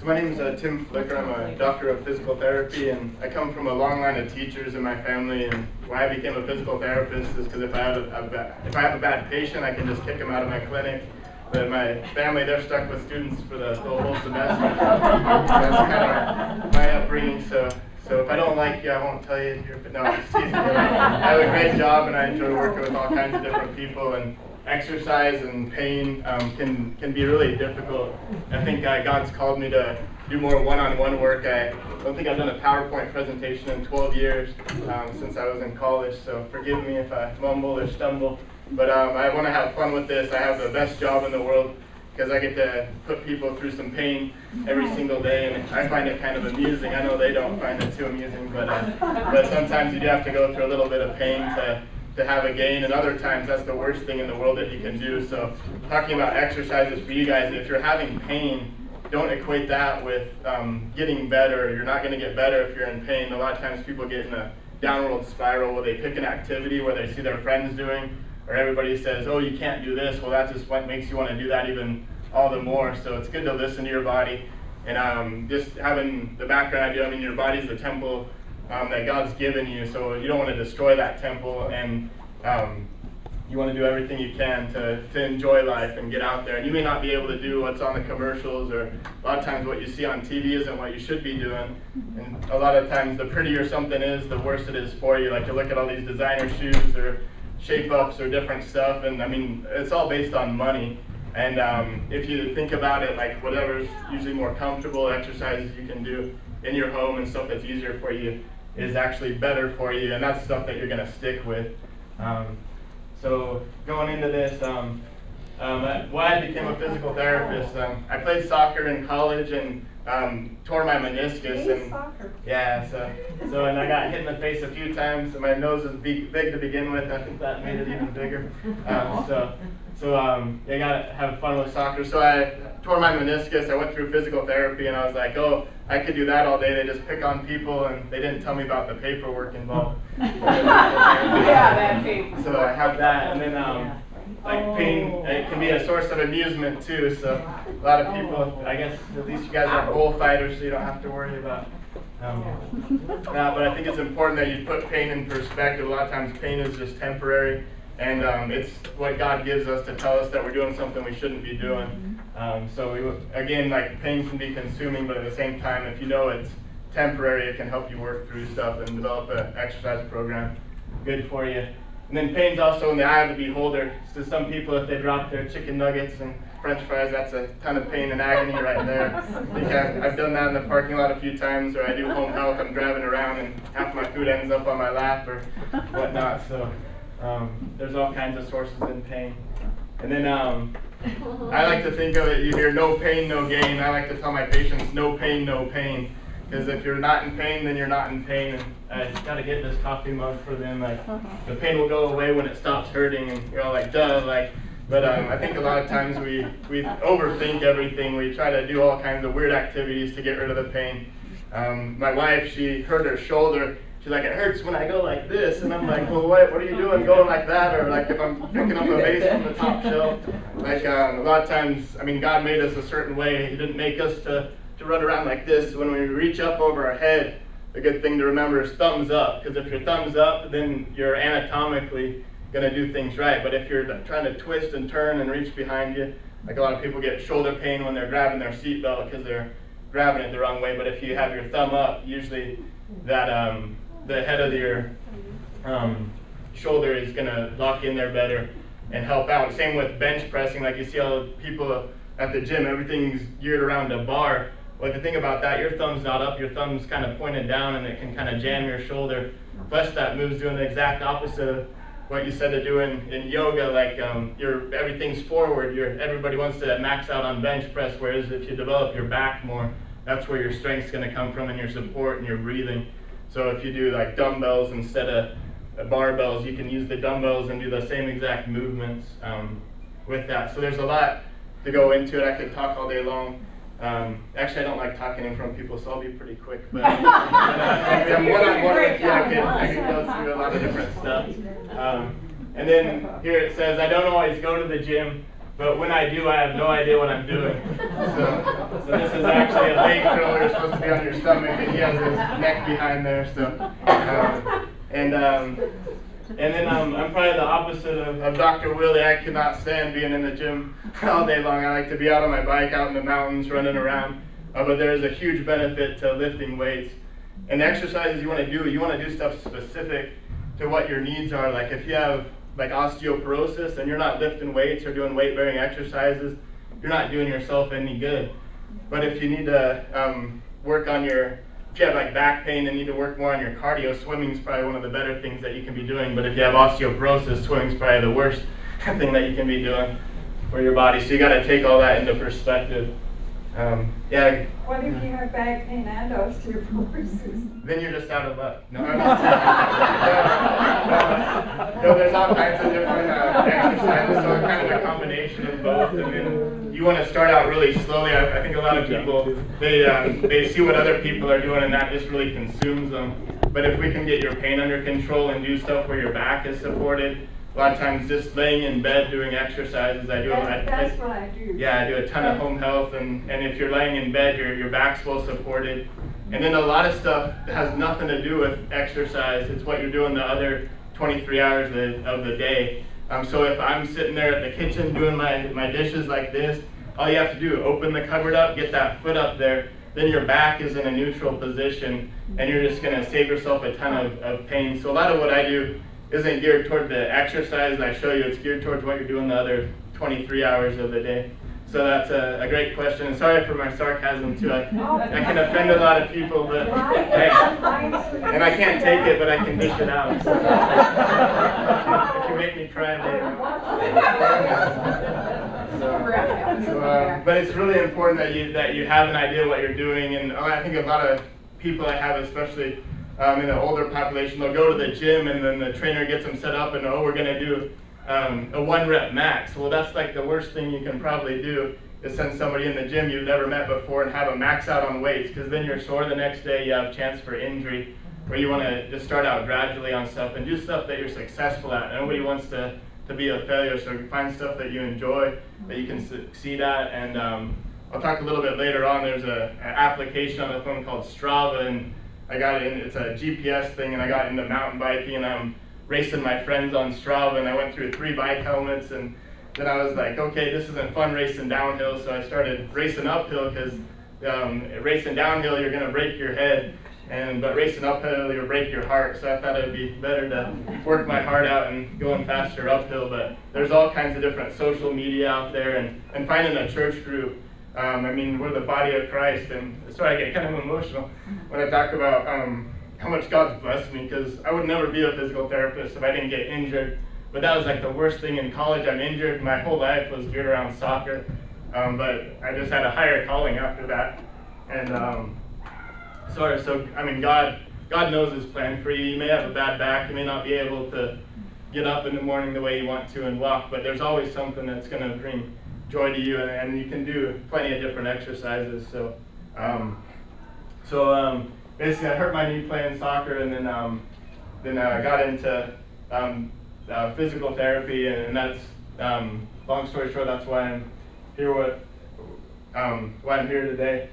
So my name is Tim Flicker. I'm a doctor of physical therapy, and I come from a long line of teachers in my family. And why I became a physical therapist is because if I have a bad patient, I can just kick them out of my clinic. But my family, they're stuck with students for the whole semester. That's kind of my upbringing. So if I don't like you, I won't tell you here. But no, I'm just teasing. I have a great job, and I enjoy working with all kinds of different people. And exercise and pain can be really difficult. I think God's called me to do more one-on-one work. I don't think I've done a PowerPoint presentation in 12 years since I was in college, so forgive me if I mumble or stumble. But I want to have fun with this. I have the best job in the world because I get to put people through some pain every single day, and I find it kind of amusing. I know they don't find it too amusing, but sometimes you do have to go through a little bit of pain to have a gain, and other times that's the worst thing in the world that you can do. So talking about exercises for you guys, if you're having pain, don't equate that with getting better. You're not going to get better if you're in pain. A lot of times people get in a downward spiral where they pick an activity where they see their friends doing, or everybody says, oh, you can't do this. Well, that's just what makes you want to do that even all the more. So it's good to listen to your body. And just having the background I do, I mean, your body's the temple that God's given you, so you don't want to destroy that temple, and you want to do everything you can to enjoy life and get out there. And you may not be able to do what's on the commercials, or a lot of times what you see on TV isn't what you should be doing. And a lot of times the prettier something is, the worse it is for you. Like you look at all these designer shoes or shape-ups or different stuff, and I mean, it's all based on money. And if you think about it, like whatever's usually more comfortable exercises you can do in your home and stuff that's easier for you is actually better for you, and that's stuff that you're going to stick with. So going into this, why I became a physical therapist, I played soccer in college and tore my meniscus. And yeah, so and I got hit in the face a few times, and my nose is big to begin with. I think that made it even bigger. So I got to have fun with soccer. So I tore my meniscus. I went through physical therapy, and I was like, oh, I could do that all day. They just pick on people, and they didn't tell me about the paperwork involved. Yeah, that paper. So I have that, and then like pain, it can be a source of amusement too. So a lot of people, I guess, at least you guys are bullfighters, so you don't have to worry about that. But I think it's important that you put pain in perspective. A lot of times pain is just temporary. And it's what God gives us to tell us that we're doing something we shouldn't be doing. Again, like pain can be consuming, but at the same time, if you know it's temporary, it can help you work through stuff and develop an exercise program good for you. And then pain's also in the eye of the beholder. So some people, if they drop their chicken nuggets and French fries, that's a ton of pain and agony right there. I think I've done that in the parking lot a few times, or I do home health. I'm driving around and half my food ends up on my lap or whatnot. So. There's all kinds of sources in pain. And then I like to think of it, you hear no pain, no gain. I like to tell my patients no pain, no pain. Because if you're not in pain, then you're not in pain. And I got to get this coffee mug for them. Like the pain will go away when it stops hurting, and you're all like, duh. But I think a lot of times we overthink everything. We try to do all kinds of weird activities to get rid of the pain. My wife, she hurt her shoulder. She's like, it hurts when I go like this, and I'm like, well, what are you doing going like that? Or like if I'm picking up a vase from the top shelf. Like a lot of times, I mean, God made us a certain way. He didn't make us to run around like this. When we reach up over our head, the good thing to remember is thumbs up, because if your thumb's up, then you're anatomically going to do things right. But if you're trying to twist and turn and reach behind you, like a lot of people get shoulder pain when they're grabbing their seatbelt because they're grabbing it the wrong way. But if you have your thumb up, usually that the head of your shoulder is going to lock in there better and help out. Same with bench pressing. Like you see all the people at the gym, everything's geared around a bar. Well, if you think about that, your thumb's not up, your thumb's kind of pointed down, and it can kind of jam your shoulder. Plus that move's doing the exact opposite of what you said to do in yoga. Like everything's forward. Everybody wants to max out on bench press, whereas if you develop your back more, that's where your strength's going to come from, and your support and your breathing. So if you do like dumbbells instead of barbells, you can use the dumbbells and do the same exact movements with that. So there's a lot to go into it. I could talk all day long. Actually, I don't like talking in front of people, so I'll be pretty quick. But I'm one-on-one with you. I can go through a lot of different stuff. And then here it says, I don't always go to the gym, but when I do, I have no idea what I'm doing. So this is actually a leg curl where you're supposed to be on your stomach, and he has his neck behind there. So, and then I'm probably the opposite of Dr. Willie. I could not stand being in the gym all day long. I like to be out on my bike, out in the mountains, running around. But there is a huge benefit to lifting weights. And the exercises you want to do stuff specific to what your needs are. Like if you have like osteoporosis and you're not lifting weights or doing weight-bearing exercises, you're not doing yourself any good. But if you need to work on if you have like back pain and need to work more on your cardio, swimming is probably one of the better things that you can be doing. But if you have osteoporosis, swimming is probably the worst thing that you can be doing for your body. So you got to take all that into perspective. Yeah. What if you have back pain and osteoporosis? Then you're just out of luck. No, I'm just no, there's all kinds of different exercises, so it's kind of a combination of both. And then you want to start out really slowly. I think a lot of people, they see what other people are doing and that just really consumes them. But if we can get your pain under control and do stuff where your back is supported, a lot of times just laying in bed doing exercises, That's what I do. Yeah, I do a ton of home health, and if you're laying in bed, your back's well supported. And then a lot of stuff has nothing to do with exercise. It's what you're doing the other 23 hours of the day. So if I'm sitting there at the kitchen doing my dishes like this, all you have to do, open the cupboard up, get that foot up there, then your back is in a neutral position, and you're just going to save yourself a ton of pain. So a lot of what I do isn't geared toward the exercise I show you, it's geared towards what you're doing the other 23 hours of the day. So that's a great question, and sorry for my sarcasm too. I can offend a lot of people, but hey, and I can't take it, but I can dish it out. So. If you make me cry later. But it's really important that you have an idea what you're doing, and I think a lot of people I have, especially in the older population, they'll go to the gym and then the trainer gets them set up and we're going to do a 1 rep max. Well, that's like the worst thing you can probably do is send somebody in the gym you've never met before and have them max out on weights, because then you're sore the next day, you have a chance for injury. Where you want to just start out gradually on stuff and do stuff that you're successful at. Nobody wants to be a failure, so find stuff that you enjoy, that you can succeed at. And I'll talk a little bit later on. There's an application on the phone called Strava, and I got in, it's a GPS thing, and I got into mountain biking, and I'm racing my friends on Strava, and I went through 3 bike helmets, and then I was like, okay, this isn't fun racing downhill, so I started racing uphill, because racing downhill, you're going to break your head, but racing uphill, you'll break your heart, so I thought it'd be better to work my heart out and going faster uphill. But there's all kinds of different social media out there, and finding a church group. I mean, we're the body of Christ, and so I get kind of emotional when I talk about how much God's blessed me, because I would never be a physical therapist if I didn't get injured. But that was like the worst thing in college. I'm injured. My whole life was geared around soccer, but I just had a higher calling after that. And so I mean, God knows His plan for you. You may have a bad back. You may not be able to get up in the morning the way you want to and walk, but there's always something that's going to bring joy to you, and you can do plenty of different exercises. So basically I hurt my knee playing soccer, and then I got into physical therapy, and that's long story short, that's why I'm here. Why I'm here today.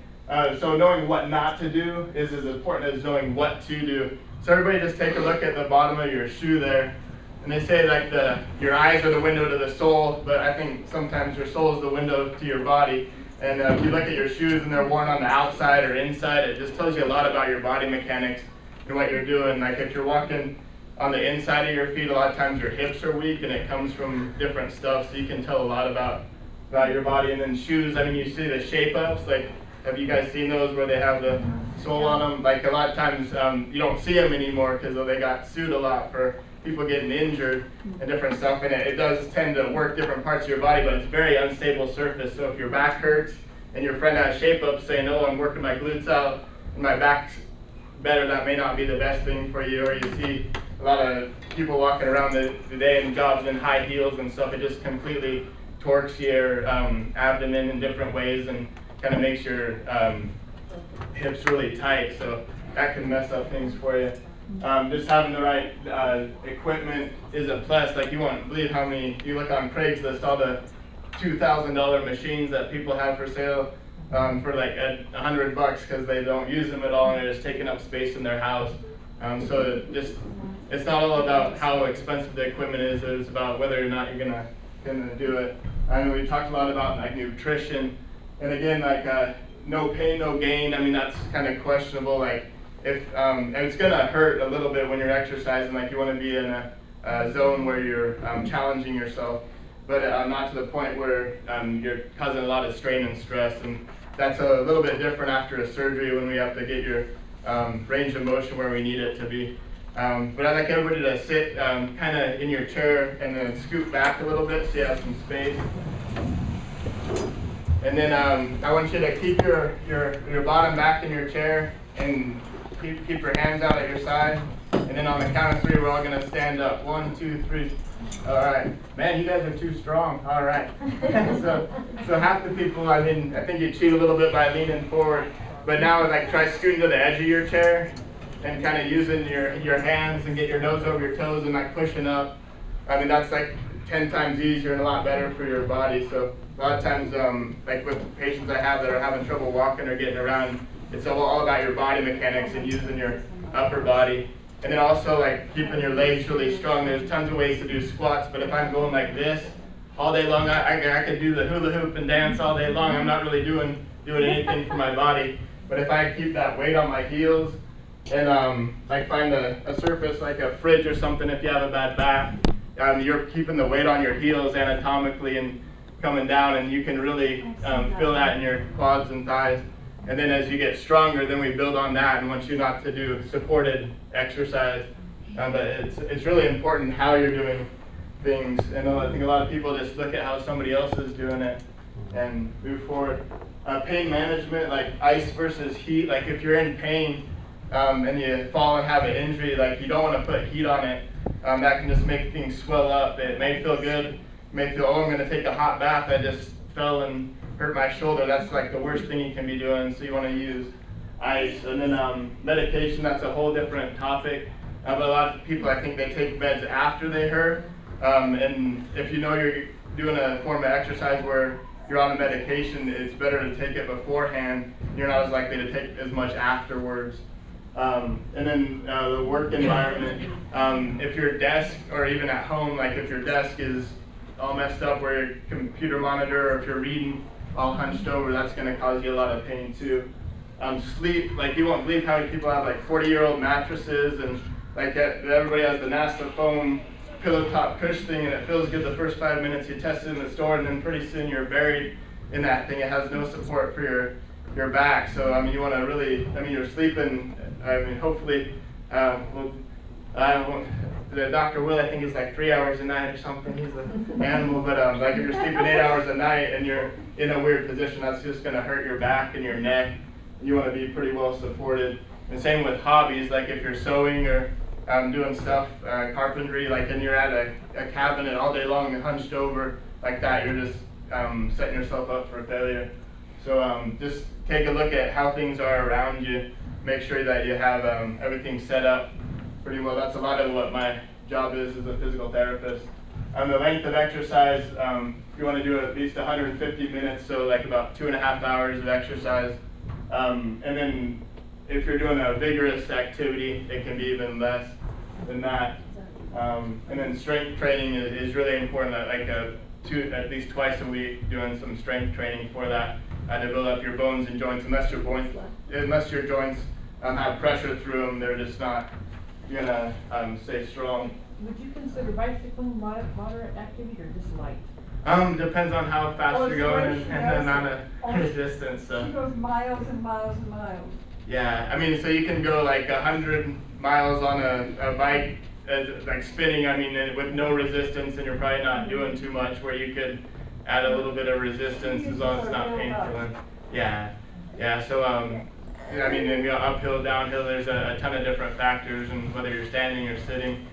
So knowing what not to do is as important as knowing what to do. So everybody just take a look at the bottom of your shoe there. And they say like your eyes are the window to the soul, but I think sometimes your soul is the window to your body. And if you look at your shoes and they're worn on the outside or inside, it just tells you a lot about your body mechanics and what you're doing. Like if you're walking on the inside of your feet, a lot of times your hips are weak, and it comes from different stuff, so you can tell a lot about your body. And then shoes, I mean, you see the shape-ups, like have you guys seen those where they have the sole on them? Like a lot of times you don't see them anymore because they got sued a lot for people getting injured and different stuff, and it does tend to work different parts of your body, but it's a very unstable surface. So if your back hurts and your friend has shape-ups saying, oh, I'm working my glutes out and my back's better, that may not be the best thing for you. Or you see a lot of people walking around the day in jobs in high heels and stuff. It just completely torques your abdomen in different ways and kind of makes your hips really tight, so that can mess up things for you. Just having the right equipment is a plus. Like you won't believe how many, you look on Craigslist, all the $2,000 machines that people have for sale for like $100 because they don't use them at all and they're just taking up space in their house. So it's not all about how expensive the equipment is. It's about whether or not you're gonna do it. And we talked a lot about like nutrition, and again, like no pain, no gain. I mean, that's kind of questionable. Like if and it's gonna hurt a little bit when you're exercising. Like you want to be in a zone where you're challenging yourself, but not to the point where you're causing a lot of strain and stress. And that's a little bit different after a surgery when we have to get your range of motion where we need it to be. But I'd like everybody to sit kind of in your chair and then scoot back a little bit so you have some space. And then I want you to keep your bottom back in your chair and keep your hands out at your side. And then on the count of 3, we're all going to stand up. 1, 2, 3. All right. Man, you guys are too strong. All right. So half the people, I mean, I think you cheat a little bit by leaning forward. But now, like, try scooting to the edge of your chair and kind of using your hands and get your nose over your toes and like pushing up. I mean, that's like 10 times easier and a lot better for your body. So a lot of times, like with patients I have that are having trouble walking or getting around, it's all about your body mechanics and using your upper body. And then also like keeping your legs really strong. There's tons of ways to do squats, but if I'm going like this all day long, I could do the hula hoop and dance all day long. I'm not really doing anything for my body. But if I keep that weight on my heels and like find a surface like a fridge or something, if you have a bad back, you're keeping the weight on your heels anatomically and coming down, and you can really feel that in your quads and thighs. And then as you get stronger, then we build on that and want you not to do supported exercise. But it's really important how you're doing things. And I think a lot of people just look at how somebody else is doing it and move forward. Pain management, like ice versus heat. Like if you're in pain and you fall and have an injury, like you don't want to put heat on it. That can just make things swell up. It may feel good. You may feel, oh, I'm going to take a hot bath. I just fell and hurt my shoulder. That's like the worst thing you can be doing. So you want to use ice. And then medication, that's a whole different topic. But a lot of people, I think they take meds after they hurt. And if you know you're doing a form of exercise where you're on a medication, it's better to take it beforehand. You're not as likely to take as much afterwards. And then the work environment. If your desk, or even at home, like if your desk is all messed up where your computer monitor, or if you're reading all hunched over, that's going to cause you a lot of pain too. Sleep, like you won't believe how many people have like 40-year-old mattresses, and like everybody has the NASA foam pillow top cush thing, and it feels good the first 5 minutes. You test it in the store, and then pretty soon you're buried in that thing. It has no support for your back. So I mean, you want to really, I mean, you're sleeping. I mean, hopefully, the Dr. Will, I think, is like 3 hours a night or something. He's an animal, but like if you're sleeping 8 hours a night and you're in a weird position, that's just going to hurt your back and your neck. You want to be pretty well supported. And same with hobbies, like if you're sewing or doing stuff, carpentry, like and you're at a cabinet all day long and hunched over like that, you're just setting yourself up for failure. So just take a look at how things are around you. Make sure that you have everything set up pretty well. That's a lot of what my job is as a physical therapist. The length of exercise, you want to do at least 150 minutes, so like about 2.5 hours of exercise. And then if you're doing a vigorous activity, it can be even less than that. And then strength training is really important, like at least twice a week, doing some strength training for that to build up your bones and joints. Unless your joints have pressure through them, they're just not gonna stay strong. Would you consider bicycling moderate activity or just light? Depends on how fast you're going and the amount of distance. So. She goes miles and miles and miles. Yeah, I mean, so you can go like 100 miles on a bike, like spinning, I mean, with no resistance, and you're probably not doing too much, where you could add a little bit of resistance as long as it's not painful. Yeah, so I mean, and, uphill, downhill, there's a ton of different factors, and whether you're standing or sitting.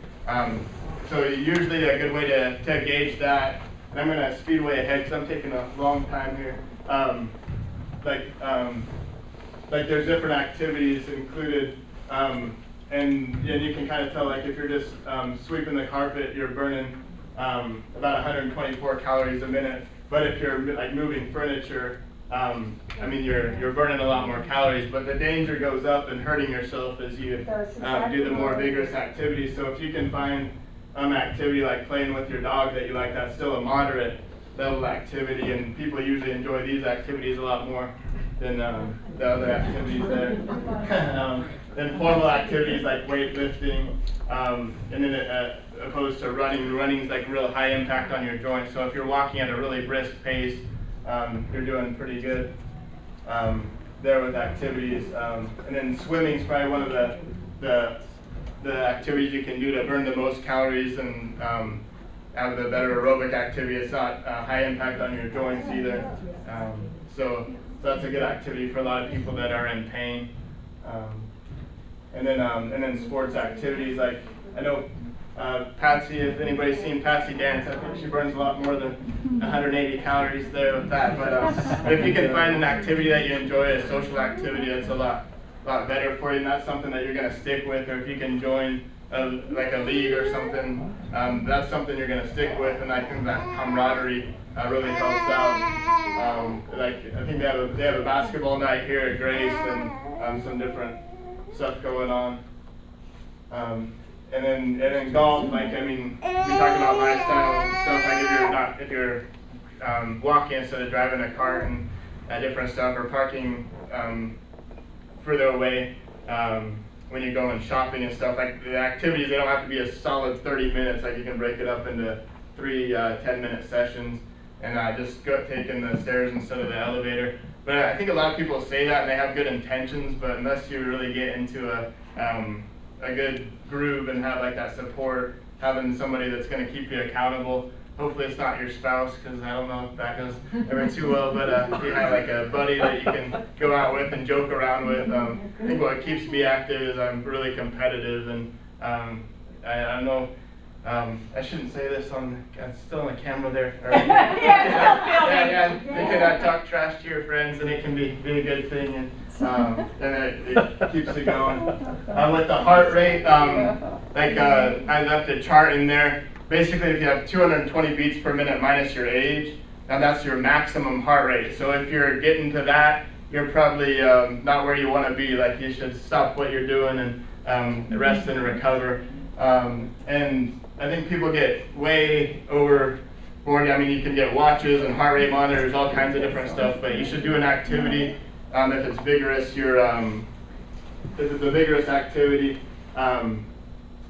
So usually a good way to gauge that, and I'm going to speed way ahead because I'm taking a long time here. Like there's different activities included, and you can kind of tell, like if you're just sweeping the carpet, you're burning about 124 calories a minute But if you're like moving furniture, I mean, you're burning a lot more calories, but the danger goes up in hurting yourself as you do the more vigorous activities. So if you can find activity like playing with your dog that you like, that's still a moderate level activity, and people usually enjoy these activities a lot more than the other activities there. Then formal activities like weightlifting, and then opposed to running. Running's like real high impact on your joints. So if you're walking at a really brisk pace, you're doing pretty good there with activities. And then swimming's probably one of the activities you can do to burn the most calories and have the better aerobic activity. It's not high impact on your joints either. So that's a good activity for a lot of people that are in pain. And then sports activities, like I know Patsy, if anybody's seen Patsy dance, I think she burns a lot more than 180 calories there with that. But if you can find an activity that you enjoy, a social activity, that's a lot better for you, and that's something that you're going to stick with. Or if you can join like a league or something, that's something you're going to stick with, and I think that camaraderie really helps out. Like I think they have a basketball night here at Grace, and some different stuff going on. And then golf, like I mean, we talk about lifestyle and stuff. Like if you're walking instead of driving a cart and different stuff, or parking further away when you're going shopping and stuff. Like the activities, they don't have to be a solid 30 minutes. Like you can break it up into 3 10-minute sessions, and just go taking the stairs instead of the elevator. But I think a lot of people say that and they have good intentions, but unless you really get into a good groove and have like that support, having somebody that's going to keep you accountable. Hopefully it's not your spouse, because I don't know if that goes ever too well, but if you have like a buddy that you can go out with and joke around with. I think what keeps me active is I'm really competitive, and I know I shouldn't say this I'm still on the camera there. Yeah, you can talk trash to your friends, and it can be a good thing, and it keeps you going. With the heart rate, I left a chart in there. Basically, if you have 220 beats per minute minus your age, now that's your maximum heart rate. So if you're getting to that, you're probably not where you want to be. Like you should stop what you're doing and rest and recover. And I think people get way overboard. I mean, you can get watches and heart rate monitors, all kinds of different stuff, but you should do an activity. If it's vigorous, if it's a vigorous activity,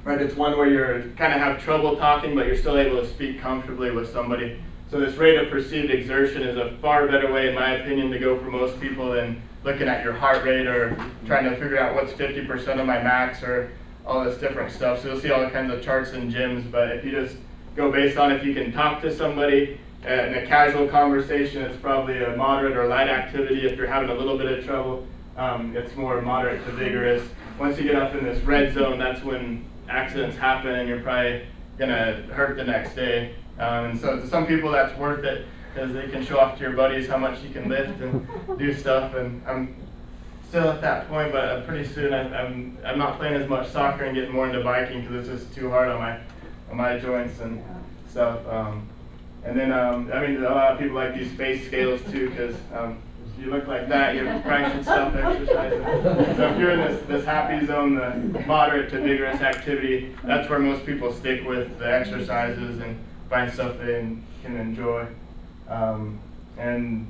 right, it's one where you're kind of have trouble talking, but you're still able to speak comfortably with somebody. So this rate of perceived exertion is a far better way, in my opinion, to go for most people than looking at your heart rate or trying to figure out what's 50% of my max or all this different stuff. So you'll see all kinds of charts and gyms, but if you just go based on if you can talk to somebody in a casual conversation, it's probably a moderate or light activity. If you're having a little bit of trouble, it's more moderate to vigorous. Once you get up in this red zone, that's when accidents happen and you're probably going to hurt the next day. And so to some people that's worth it, because they can show off to your buddies how much you can lift and do stuff. And I'm still at that point, but pretty soon I'm not playing as much soccer and getting more into biking because it's just too hard on my joints and stuff. And then I mean, a lot of people like these space scales too, because if you look like that, you probably should stop exercising. So if you're in this happy zone, the moderate to vigorous activity, that's where most people stick with the exercises and find stuff they can enjoy. And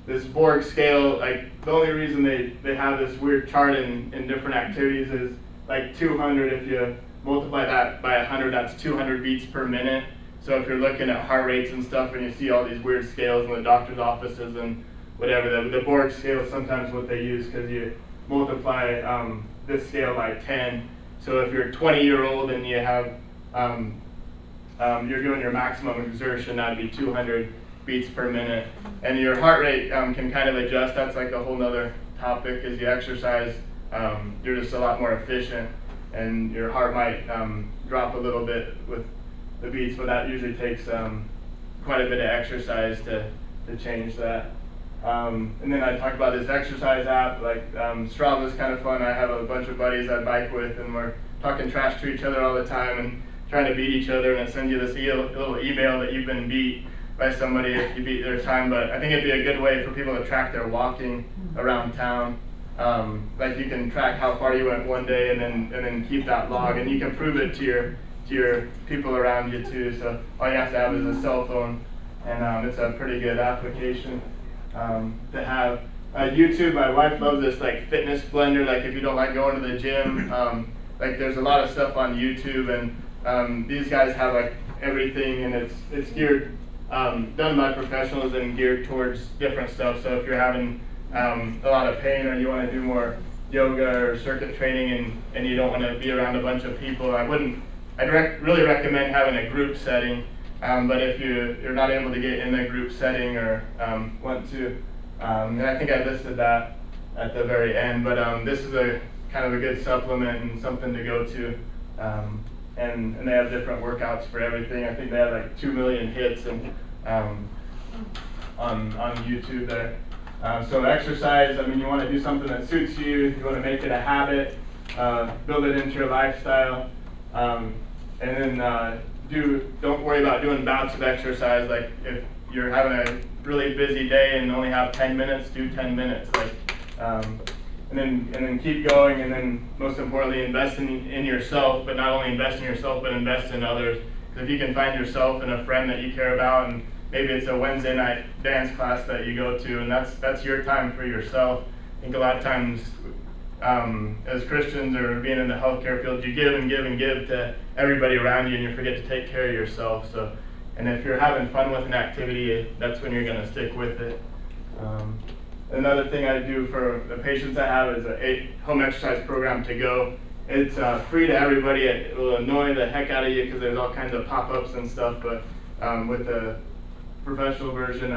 this Borg scale, like the only reason they have this weird chart in different activities is like 200. If you multiply that by 100, that's 200 beats per minute. So if you're looking at heart rates and stuff and you see all these weird scales in the doctor's offices and whatever, the Borg scale is sometimes what they use because you multiply this scale by 10. So if you're 20-year-old and you have you're doing your maximum exertion, that'd be 200 beats per minute. And your heart rate can kind of adjust. That's like a whole nother topic. As you exercise, you're just a lot more efficient, and your heart might drop a little bit with the beats, but that usually takes quite a bit of exercise to change that. And then I talk about this exercise app, like Strava is kind of fun. I have a bunch of buddies I bike with, and we're talking trash to each other all the time and trying to beat each other, and it sends you this little email that you've been beat. by somebody if you beat their time, but I think it'd be a good way for people to track their walking around town. Like you can track how far you went one day and then keep that log, and you can prove it to your people around you too. So all you have to have is a cell phone, and it's a pretty good application to have. YouTube, my wife loves this like fitness blender. Like if you don't like going to the gym, like there's a lot of stuff on YouTube, and these guys have like everything, and it's geared, done by professionals and geared towards different stuff. So if you're having a lot of pain, or you want to do more yoga or circuit training, and you don't want to be around a bunch of people, I'd really recommend having a group setting. But if you're not able to get in a group setting or want to, and I think I listed that at the very end, but this is a kind of a good supplement and something to go to. And they have different workouts for everything. I think they have like 2 million hits and on YouTube there. So exercise, I mean, you want to do something that suits you. You want to make it a habit, build it into your lifestyle, and then don't worry about doing bouts of exercise. Like if you're having a really busy day and only have 10 minutes, do 10 minutes. Like, and then keep going, and then most importantly, invest in yourself. But not only invest in yourself, but invest in others. Because if you can find yourself and a friend that you care about, and maybe it's a Wednesday night dance class that you go to, and that's your time for yourself. I think a lot of times as Christians or being in the healthcare field, you give and give and give to everybody around you, and you forget to take care of yourself. So, and if you're having fun with an activity, that's when you're going to stick with it. Another thing I do for the patients I have is a home exercise program to go. It's free to everybody. It will annoy the heck out of you because there's all kinds of pop-ups and stuff, but with the professional version,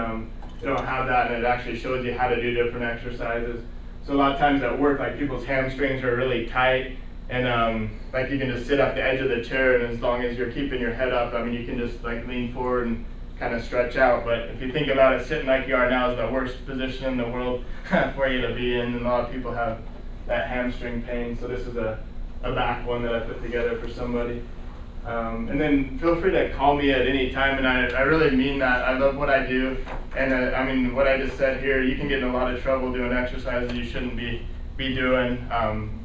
you don't have that, and it actually shows you how to do different exercises. So a lot of times at work, like people's hamstrings are really tight, and like you can just sit at the edge of the chair, and as long as you're keeping your head up, I mean, you can just like lean forward and kind of stretch out. But if you think about it, sitting like you are now is the worst position in the world for you to be in, and a lot of people have that hamstring pain. So this is a back one that I put together for somebody. And then feel free to call me at any time, and I really mean that. I love what I do, and I mean what I just said here, you can get in a lot of trouble doing exercises you shouldn't be doing,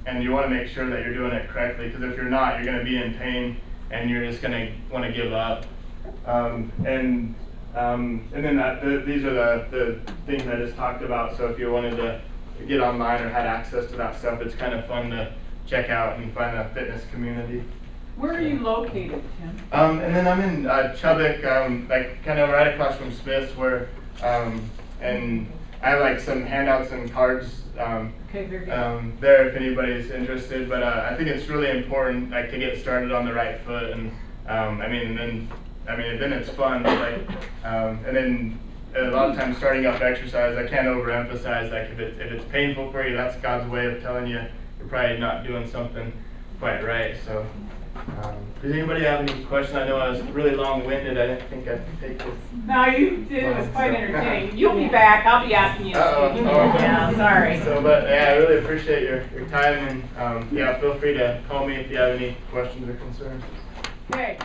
and you want to make sure that you're doing it correctly, because if you're not, you're going to be in pain, and you're just going to want to give up. And then these are the things I just talked about, so if you wanted to get online or had access to that stuff, it's kind of fun to check out and find a fitness community. Where are you located, Tim? And then I'm in Chubbuck, like kind of right across from Smith's, where, and I have like some handouts and cards Okay, very good. there if anybody's interested. But I think it's really important, like, to get started on the right foot, and then it's fun. Like, and then a lot of times starting up exercise, I can't overemphasize, like, if it's painful for you, that's God's way of telling you you're probably not doing something quite right. So. Does anybody have any questions? I know I was really long-winded. I didn't think I'd take this. No, you did. It was quite entertaining. You'll be back. I'll be asking you. Yeah, sorry. So, but yeah, I really appreciate your time, and yeah, feel free to call me if you have any questions or concerns. Okay.